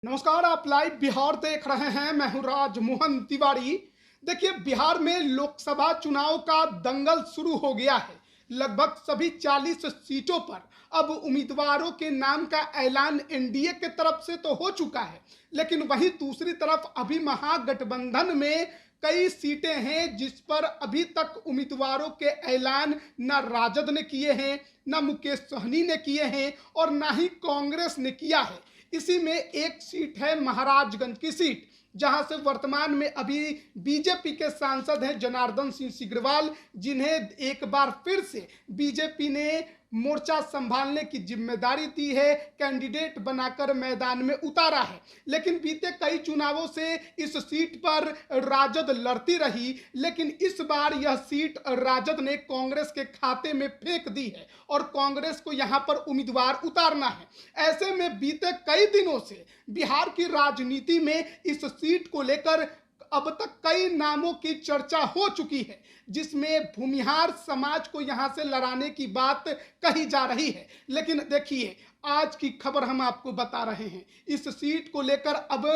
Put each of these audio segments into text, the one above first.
नमस्कार, आप लाइव बिहार देख रहे हैं। मैं हूं राजमोहन तिवारी। देखिए, बिहार में लोकसभा चुनाव का दंगल शुरू हो गया है। लगभग सभी 40 सीटों पर अब उम्मीदवारों के नाम का ऐलान एनडीए के तरफ से तो हो चुका है, लेकिन वहीं दूसरी तरफ अभी महागठबंधन में कई सीटें हैं जिस पर अभी तक उम्मीदवारों के ऐलान न राजद ने किए हैं, न मुकेश सहनी ने किए हैं और न ही कांग्रेस ने किया है। इसी में एक सीट है महाराजगंज की सीट, जहां से वर्तमान में अभी बीजेपी के सांसद हैं जनार्दन सिंह सिग्रीवाल, जिन्हें एक बार फिर से बीजेपी ने मोर्चा संभालने की जिम्मेदारी दी है, कैंडिडेट बनाकर मैदान में उतारा है। लेकिन बीते कई चुनावों से इस सीट पर राजद लड़ती रही, लेकिन इस बार यह सीट राजद ने कांग्रेस के खाते में फेंक दी है और कांग्रेस को यहां पर उम्मीदवार उतारना है। ऐसे में बीते कई दिनों से बिहार की राजनीति में इस सीट को लेकर अब तक कई नामों की चर्चा हो चुकी है, जिसमें भूमिहार समाज को यहां से लड़ाने की बात कही जा रही है। लेकिन देखिए, आज की खबर हम आपको बता रहे हैं। इस सीट को लेकर अब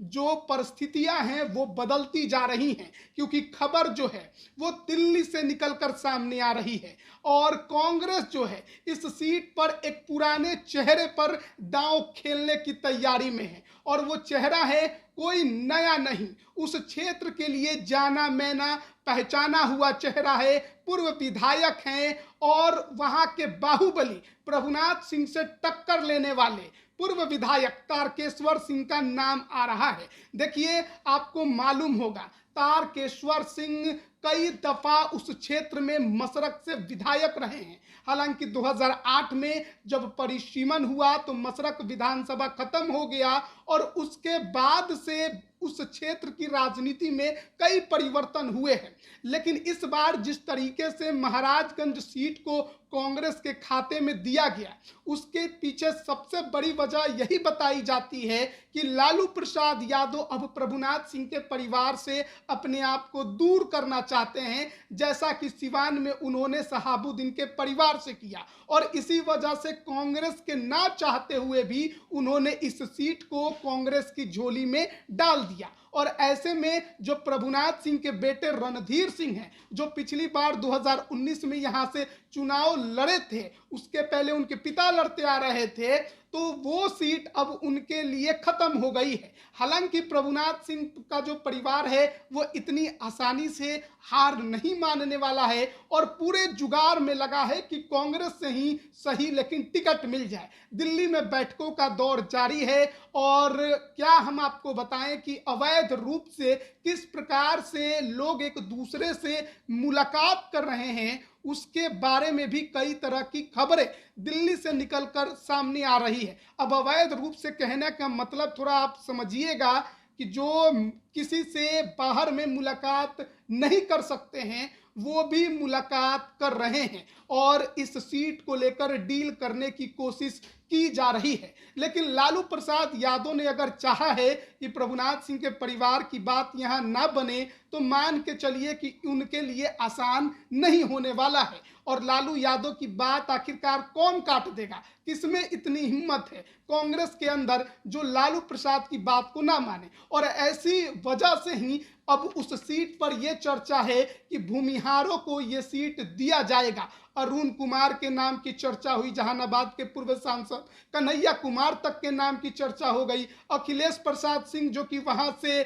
जो परिस्थितियां हैं वो बदलती जा रही हैं, क्योंकि खबर जो है वो दिल्ली से निकलकर सामने आ रही है और कांग्रेस जो है इस सीट पर एक पुराने चेहरे पर दांव खेलने की तैयारी में है और वो चेहरा है कोई नया नहीं, उस क्षेत्र के लिए जाना माना पहचाना हुआ चेहरा है। पूर्व विधायक हैं और वहां के बाहुबली प्रभुनाथ सिंह से टक्कर लेने वाले पूर्व विधायक तारकेश्वर सिंह का नाम आ रहा है। देखिए, आपको मालूम होगा तारकेश्वर सिंह कई दफा उस क्षेत्र में मसरक से विधायक रहे हैं। हालांकि 2008 में जब परिसीमन हुआ तो मसरक विधानसभा खत्म हो गया और उसके बाद से उस क्षेत्र की राजनीति में कई परिवर्तन हुए हैं। लेकिन इस बार जिस तरीके से महाराजगंज सीट को कांग्रेस के खाते में दिया गया, उसके पीछे सबसे बड़ी वजह यही बताई जाती है कि लालू प्रसाद यादव अब प्रभुनाथ सिंह के परिवार से अपने आप को दूर करना चाहते हैं, जैसा कि सिवान में उन्होंने शहाबुद्दीन के परिवार से किया। और इसी वजह से कांग्रेस के ना चाहते हुए भी उन्होंने इस सीट को कांग्रेस की झोली में डाल दिया। और ऐसे में जो प्रभुनाथ सिंह के बेटे रणधीर सिंह हैं, जो पिछली बार 2019 में यहां से चुनाव लड़े थे, उसके पहले उनके पिता लड़ते आ रहे थे, तो वो सीट अब उनके लिए खत्म हो गई है। हालांकि प्रभुनाथ सिंह का जो परिवार है वो इतनी आसानी से हार नहीं मानने वाला है और पूरे जुगाड़ में लगा है कि कांग्रेस से ही सही लेकिन टिकट मिल जाए। दिल्ली में बैठकों का दौर जारी है और क्या हम आपको बताएं कि अवैध रूप से किस प्रकार से लोग एक दूसरे से मुलाकात कर रहे हैं, उसके बारे में भी कई तरह की खबरें दिल्ली से निकलकर सामने आ रही है। अब अवैध रूप से कहने का मतलब थोड़ा आप समझिएगा कि जो किसी से बाहर में मुलाकात नहीं कर सकते हैं वो भी मुलाकात कर रहे हैं और इस सीट को लेकर डील करने की कोशिश की जा रही है। लेकिन लालू प्रसाद यादव ने अगर चाहा है कि प्रभुनाथ सिंह के परिवार की बात यहां ना बने, तो मान के चलिए कि उनके लिए आसान नहीं होने वाला है। और लालू यादव की बात आखिरकार कौन काट देगा? किसमें इतनी हिम्मत है कांग्रेस के अंदर जो लालू प्रसाद की बात को ना माने? और ऐसी वजह से ही अब उस सीट पर यह चर्चा है कि भूमिहारों को यह सीट दिया जाएगा। अरुण कुमार के नाम की चर्चा हुई, जहानाबाद के पूर्व सांसद कन्हैया कुमार तक के नाम की चर्चा हो गई, अखिलेश प्रसाद सिंह जो कि वहां से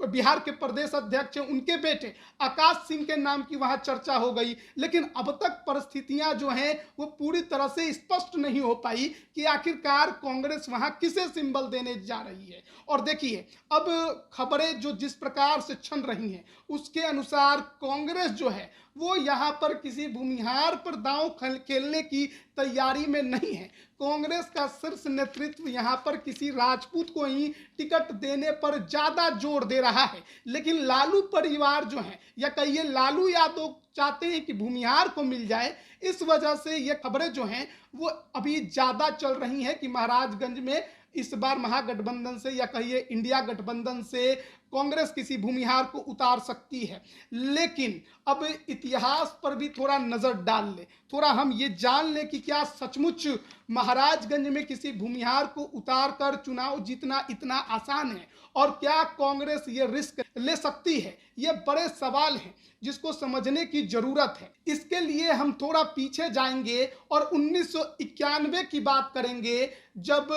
बिहार के प्रदेश अध्यक्ष हैं, उनके बेटे आकाश सिंह के नाम की वहां चर्चा हो गई। लेकिन अब तक परिस्थितियां जो हैं वो पूरी तरह से स्पष्ट नहीं हो पाई कि आखिरकार कांग्रेस वहां किसे सिंबल देने जा रही है। और देखिए, अब खबरें जो जिस प्रकार से छन रही हैं उसके अनुसार कांग्रेस जो है वो यहाँ पर किसी भूमिहार पर दांव खेलने की तैयारी में नहीं है। कांग्रेस का शीर्ष नेतृत्व यहाँ पर किसी राजपूत को ही टिकट देने पर ज्यादा जोर दे रहा है। लेकिन लालू परिवार जो है, या कहिए लालू यादव चाहते हैं कि भूमिहार को मिल जाए। इस वजह से ये खबरें जो हैं वो अभी ज्यादा चल रही हैं कि महाराजगंज में इस बार महागठबंधन से या कहिए इंडिया गठबंधन से कांग्रेस किसी भूमिहार को उतार सकती है। लेकिन अब इतिहास पर भी थोड़ा नजर डाल ले, थोड़ा हम ये जान ले कि क्या सचमुच महाराजगंज में किसी भूमिहार को उतार कर चुनाव जीतना इतना आसान है, और क्या कांग्रेस ये रिस्क ले सकती है? ये बड़े सवाल हैं जिसको समझने की जरूरत है। इसके लिए हम थोड़ा पीछे जाएंगे और 1991 की बात करेंगे, जब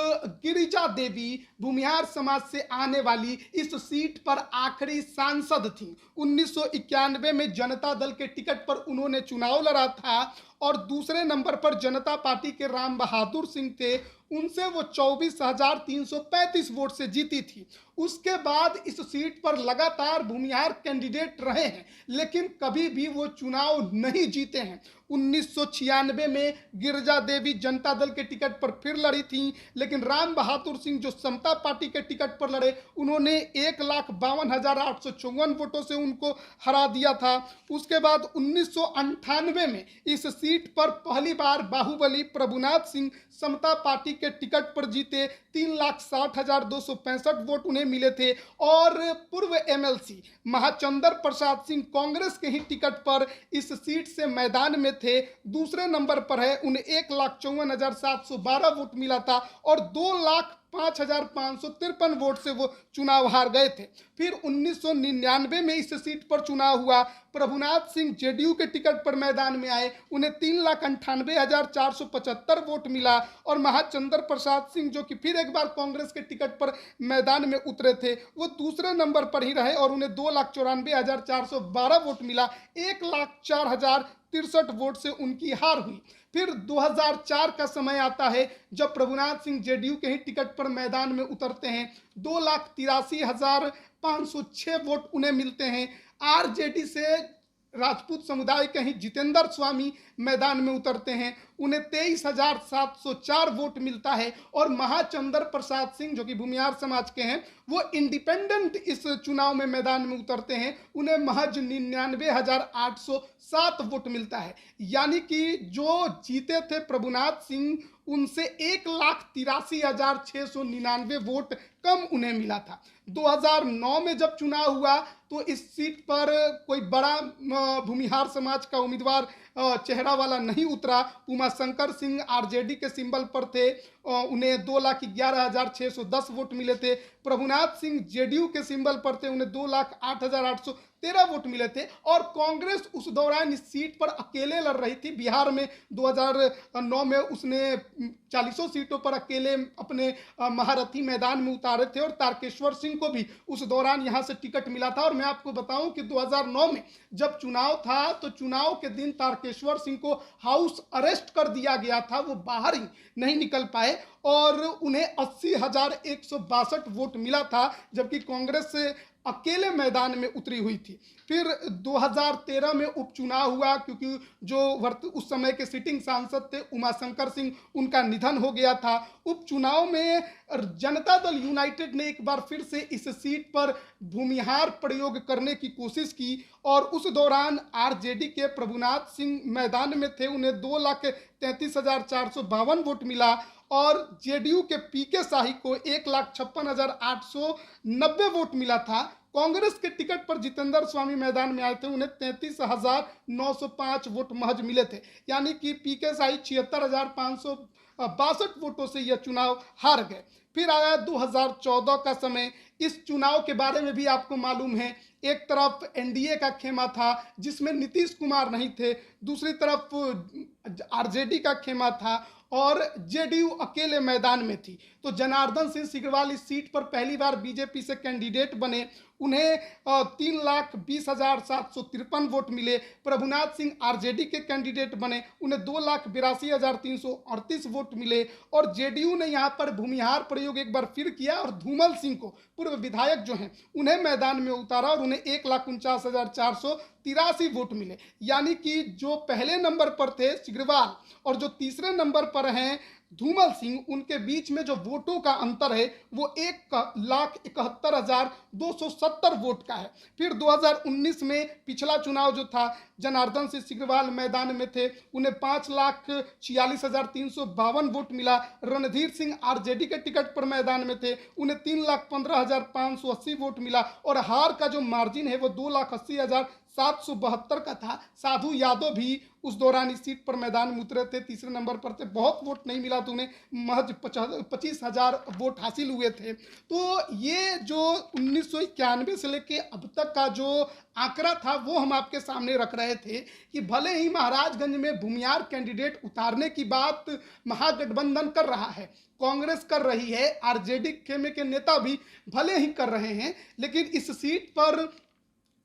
गिरिजा देवी भूमिहार समाज से आने वाली इस सीट पर आखिरी सांसद थी। 1991 में जनता दल के टिकट पर उन्होंने चुनाव लड़ा था और दूसरे नंबर पर जनता पार्टी के राम बहादुर सिंह थे, उनसे वो 24,335 वोट से जीती थी। उसके बाद इस सीट पर लगातार भूमिहार कैंडिडेट रहे हैं, लेकिन कभी भी वो चुनाव नहीं जीते हैं। 1996 में गिरिजा देवी जनता दल के टिकट पर फिर लड़ी थी, लेकिन राम बहादुर सिंह जो समता पार्टी के टिकट पर लड़े, उन्होंने 1,52,854 वोटों से उनको हरा दिया था। उसके बाद 1998 में इस सीट पर पहली बार बाहुबली प्रभुनाथ सिंह समता पार्टी के टिकट पर जीते, 3,60,265 वोट उन्हें मिले थे। और पूर्व एमएलसी महाचंद्र प्रसाद सिंह कांग्रेस के ही टिकट पर इस सीट से मैदान में थे, दूसरे नंबर पर है, उन्हें 1,54,712 वोट मिला था और 2,05,553 वोट से वो चुनाव हार गए थे। फिर 1999 में इस सीट पर चुनाव हुआ, प्रभुनाथ सिंह जेडीयू के टिकट पर मैदान में आए, उन्हें 3,98,475 वोट मिला और महाचंद्र प्रसाद सिंह जो कि फिर एक बार कांग्रेस के टिकट पर मैदान में उतरे थे, वो दूसरे नंबर पर ही रहे और उन्हें 2,94,412 वोट मिला। 1,04,063 वोट से उनकी हार हुई। फिर 2004 का समय आता है जब प्रभुनाथ सिंह जेडीयू के ही टिकट पर मैदान में उतरते हैं, 2,83,506 वोट उन्हें मिलते हैं। आरजेडी से राजपूत समुदाय के ही जितेंद्र स्वामी मैदान में उतरते हैं, उन्हें 23,704 वोट मिलता है और महाचंद्र प्रसाद सिंह जो कि भूमिहार समाज के हैं, वो इंडिपेंडेंट इस चुनाव में मैदान में उतरते हैं, उन्हें महज 99,807 वोट मिलता है। यानी कि जो जीते थे प्रभुनाथ सिंह, उनसे 1,83,699 वोट कम उन्हें मिला था। 2009 में जब चुनाव हुआ तो इस सीट पर कोई बड़ा भूमिहार समाज का उम्मीदवार चेहरा वाला नहीं उतरा। उमाशंकर सिंह आरजेडी के सिंबल पर थे, उन्हें 2,11,610 वोट मिले थे। प्रभुनाथ सिंह जेडीयू के सिंबल पर थे, उन्हें 2,08,813 वोट मिले थे। और कांग्रेस उस दौरान इस सीट पर अकेले लड़ रही थी। बिहार में 2009 में उसने 40 सीटों पर अकेले अपने महारथी मैदान में उतारे थे और तारकेश्वर सिंह को भी उस दौरान यहां से टिकट मिला था। और मैं आपको बताऊं कि 2009 में जब चुनाव था तो चुनाव के दिन तारकेश्वर सिंह को हाउस अरेस्ट कर दिया गया था, वो बाहर ही नहीं निकल पाए और उन्हें 80,162 वोट मिला था, जबकि कांग्रेस से अकेले मैदान में उतरी हुई थी। फिर 2013 में उपचुनाव हुआ, क्योंकि जो उस समय के सिटिंग सांसद थे उमाशंकर सिंह, उनका निधन हो गया था। उपचुनाव में जनता दल यूनाइटेड ने एक बार फिर से इस सीट पर भूमिहार प्रयोग करने की कोशिश की और उस दौरान आरजेडी के प्रभुनाथ सिंह मैदान में थे, उन्हें 2,33,452 वोट मिला और जेडीयू के पीके शाही को 1,56,890 वोट मिला था। कांग्रेस के टिकट पर जितेंद्र स्वामी मैदान में आए थे, उन्हें 33,905 वोट महज मिले थे। यानी कि पीके शाही 76,562 वोटों से यह चुनाव हार गए। फिर आया 2014 का समय। इस चुनाव के बारे में भी आपको मालूम है, एक तरफ एनडीए का खेमा था जिसमें नीतीश कुमार नहीं थे, दूसरी तरफ आरजेडी का खेमा था और जेडीयू अकेले मैदान में थी। तो जनार्दन सिंह सिग्रीवाल इस सीट पर पहली बार बीजेपी से कैंडिडेट बने, उन्हें 3,20,753 वोट मिले। प्रभुनाथ सिंह आरजेडी के कैंडिडेट बने, उन्हें 2,82,338 वोट मिले और जेडीयू ने यहाँ पर भूमिहार प्रयोग एक बार फिर किया और धूमल सिंह को, पूर्व विधायक जो हैं, उन्हें मैदान में उतारा और उन्हें 1,49,483 वोट मिले। यानी कि जो पहले नंबर पर थे सिग्रीवाल और जो तीसरे नंबर पर हैं धूमल सिंह, उनके बीच में जो वोटों का अंतर है वो 1,71,270 वोट का है। फिर 2019 में पिछला चुनाव जो था, जनार्दन सिंह सिग्रीवाल मैदान में थे, उन्हें 5,46,352 वोट मिला। रणधीर सिंह आरजेडी के टिकट पर मैदान में थे, उन्हें 3,15,580 वोट मिला और हार का जो मार्जिन है वो 2,80,772 का था। साधु यादव भी उस दौरान इस सीट पर मैदान में उतरे थे, तीसरे नंबर पर थे, बहुत वोट नहीं मिला तो उन्हें महज 25,000 वोट हासिल हुए थे। तो ये जो 1991 से लेके अब तक का जो आंकड़ा था वो हम आपके सामने रख रहे थे कि भले ही महाराजगंज में भूमियार कैंडिडेट उतारने की बात महागठबंधन कर रहा है, कांग्रेस कर रही है, आरजेडी खेमे के नेता भी भले ही कर रहे हैं, लेकिन इस सीट पर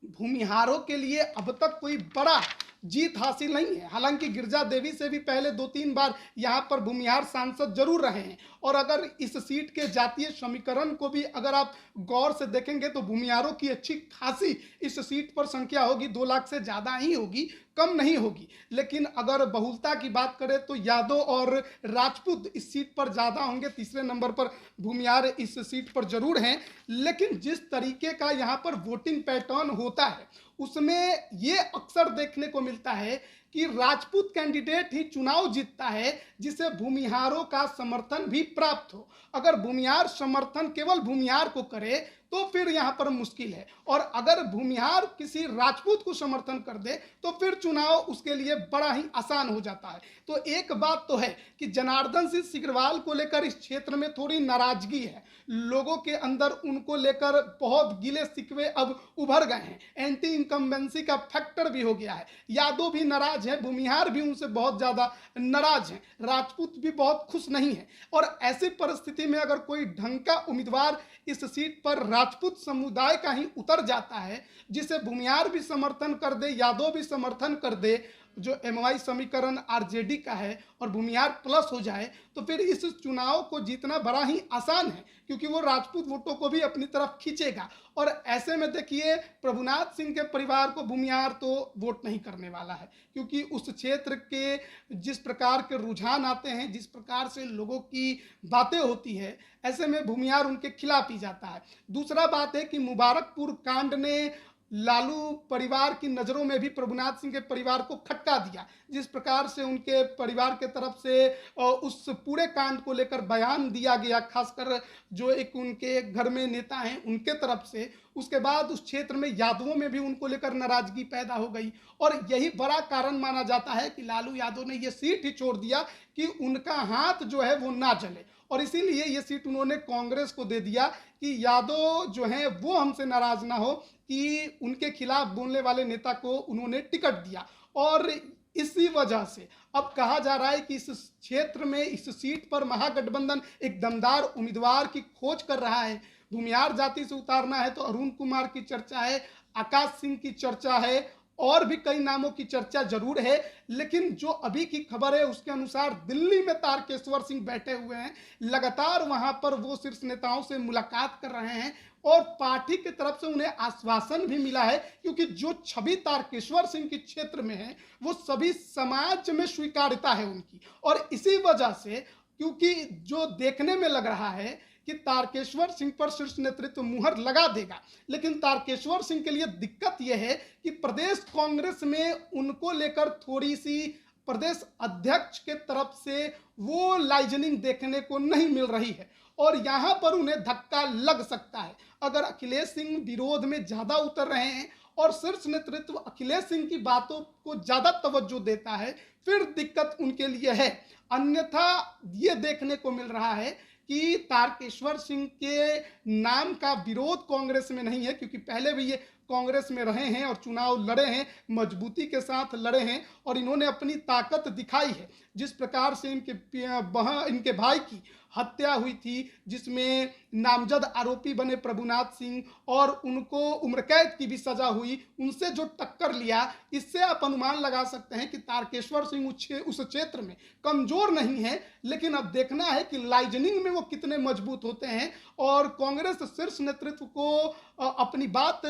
भूमिहारों के लिए अब तक कोई बड़ा जीत हासिल नहीं है। हालांकि गिरजा देवी से भी पहले 2-3 बार यहाँ पर भूमिहार सांसद जरूर रहे हैं और अगर इस सीट के जातीय समीकरण को भी अगर आप गौर से देखेंगे तो भूमिहारों की अच्छी खासी इस सीट पर संख्या होगी, 2 लाख से ज़्यादा ही होगी, कम नहीं होगी। लेकिन अगर बहुलता की बात करें तो यादव और राजपूत इस सीट पर ज़्यादा होंगे, तीसरे नंबर पर भूमिहार इस सीट पर जरूर हैं। लेकिन जिस तरीके का यहाँ पर वोटिंग पैटर्न होता है उसमें ये अक्सर देखने को मिलता है कि राजपूत कैंडिडेट ही चुनाव जीतता है जिसे भूमिहारों का समर्थन भी प्राप्त हो। अगर भूमिहार समर्थन केवल भूमिहार को करे तो फिर यहाँ पर मुश्किल है, और अगर भूमिहार किसी राजपूत को समर्थन कर दे तो फिर चुनाव उसके लिए बड़ा ही आसान हो जाता है। तो एक बात तो है कि जनार्दन सिंह सिग्रीवाल को लेकर इस क्षेत्र में थोड़ी नाराजगी है, लोगों के अंदर उनको लेकर बहुत गिले शिकवे अब उभर गए हैं, एंटी इनकम्बेंसी का फैक्टर भी हो गया है। यादव भी नाराज है, भूमिहार भी उनसे बहुत ज्यादा नाराज हैं, राजपूत भी बहुत खुश नहीं है। और ऐसी परिस्थिति में अगर कोई ढंग का उम्मीदवार इस सीट पर राजपूत समुदाय का ही उतर जाता है, जिसे भूमिहार भी समर्थन कर दे, यादव भी समर्थन कर दे, जो एमवाई समीकरण आरजेडी का है और भूमिहार प्लस हो जाए, तो फिर इस चुनाव को जीतना बड़ा ही आसान है, क्योंकि वो राजपूत वोटों को भी अपनी तरफ खींचेगा। और ऐसे में देखिए, प्रभुनाथ सिंह के परिवार को भूमिहार तो वोट नहीं करने वाला है, क्योंकि उस क्षेत्र के जिस प्रकार के रुझान आते हैं, जिस प्रकार से लोगों की बातें होती है, ऐसे में भूमिहार उनके खिलाफ ही जाता है। दूसरा बात है कि मुबारकपुर कांड ने लालू परिवार की नज़रों में भी प्रभुनाथ सिंह के परिवार को खटका दिया। जिस प्रकार से उनके परिवार के तरफ से उस पूरे कांड को लेकर बयान दिया गया, खासकर जो एक उनके घर में नेता हैं उनके तरफ से, उसके बाद उस क्षेत्र में यादवों में भी उनको लेकर नाराजगी पैदा हो गई। और यही बड़ा कारण माना जाता है कि लालू यादव ने ये सीट ही छोड़ दिया कि उनका हाथ जो है वो ना जले, और इसीलिए ये सीट उन्होंने कांग्रेस को दे दिया कि यादव जो हैं वो हमसे नाराज ना हो, कि उनके खिलाफ बोलने वाले नेता को उन्होंने टिकट दिया। और इसी वजह से अब कहा जा रहा है कि इस क्षेत्र में, इस सीट पर महागठबंधन एक दमदार उम्मीदवार की खोज कर रहा है। भूमिहार जाति से उतारना है तो अरुण कुमार की चर्चा है, आकाश सिंह की चर्चा है, और भी कई नामों की चर्चा जरूर है। लेकिन जो अभी की खबर है उसके अनुसार दिल्ली में तारकेश्वर सिंह बैठे हुए हैं, लगातार वहां पर वो शीर्ष नेताओं से मुलाकात कर रहे हैं और पार्टी की तरफ से उन्हें आश्वासन भी मिला है, क्योंकि जो छवि तारकेश्वर सिंह के क्षेत्र में है वो सभी समाज में स्वीकार्यता है उनकी। और इसी वजह से, क्योंकि जो देखने में लग रहा है कि तारकेश्वर सिंह पर शीर्ष नेतृत्व मुहर लगा देगा, लेकिन तारकेश्वर सिंह के लिए दिक्कत यह है कि प्रदेश कांग्रेस में उनको लेकर थोड़ी सी प्रदेश अध्यक्ष के तरफ से वो लाइजनिंग देखने को नहीं मिल रही है, और यहां पर उन्हें धक्का लग सकता है। अगर अखिलेश सिंह विरोध में ज्यादा उतर रहे हैं और शीर्ष नेतृत्व अखिलेश सिंह की बातों को ज्यादा तवज्जो देता है, फिर दिक्कत उनके लिए है। अन्यथा ये देखने को मिल रहा है कि तारकेश्वर सिंह के नाम का विरोध कांग्रेस में नहीं है, क्योंकि पहले भी ये कांग्रेस में रहे हैं और चुनाव लड़े हैं, मजबूती के साथ लड़े हैं और इन्होंने अपनी ताकत दिखाई है। जिस प्रकार से इनके भाई की हत्या हुई थी, जिसमें नामजद आरोपी बने प्रभुनाथ सिंह और उनको उम्र कैद की भी सजा हुई, उनसे जो टक्कर लिया, इससे आप अनुमान लगा सकते हैं कि तारकेश्वर सिंह उस क्षेत्र में कमजोर नहीं है। लेकिन अब देखना है कि लाइजनिंग में वो कितने मजबूत होते हैं और कांग्रेस शीर्ष नेतृत्व को अपनी बात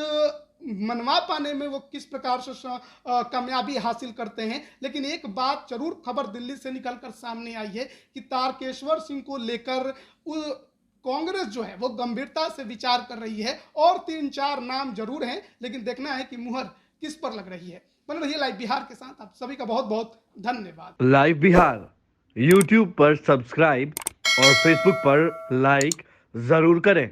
मनवा पाने में वो किस प्रकार से कामयाबी हासिल करते हैं। लेकिन एक बात जरूर खबर दिल्ली से निकलकर सामने आई है कि तारकेश्वर सिंह को लेकर कांग्रेस जो है वो गंभीरता से विचार कर रही है और 3-4 नाम जरूर हैं, लेकिन देखना है कि मुहर किस पर लग रही है। बने रहिए लाइव बिहार के साथ। आप सभी का बहुत बहुत धन्यवाद। लाइव बिहार यूट्यूब पर सब्सक्राइब और फेसबुक पर लाइक जरूर करें।